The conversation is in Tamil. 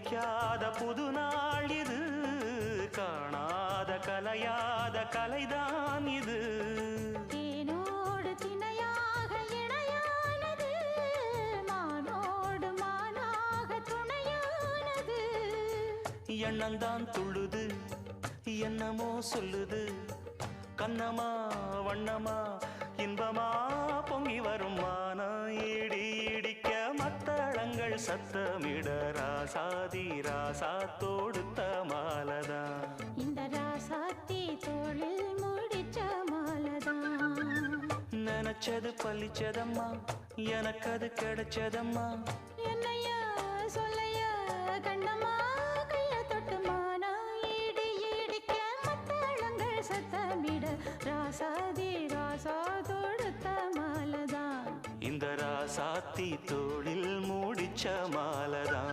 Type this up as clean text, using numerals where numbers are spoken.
நினைக்காத புது நாள் இது, காணாத கலையாத கலைதான் இது. தேனோடு திணையாக இணையானது, மானோடு மானாக துணையானது. எண்ணந்தான் துள்ளுது என்னமோ சொல்லுது, கண்ணமா வண்ணமா இன்பமா பொங்கி வரும் மானா இடி இடிக்க மத்தளங்கள் சத்தமிட ராசாதி ராசா தொடுத்த மாலதான். இந்த ராசாத்தி தோளில் முடிச்ச மாலதான். நினைச்சது பழிச்சதம்மா, எனக்கு அது கிடைச்சதம்மா. என்னையா சொல்லையா கண்ணம்மா, கைய தொட்டு மானா இடி இடிக்க மத்தளங்கள் சத்தமிட ராசாதி ராசா தொடுத்த மாலதான். இந்த ராசாத்தி தோளில் மூடிச்ச மாலதான்.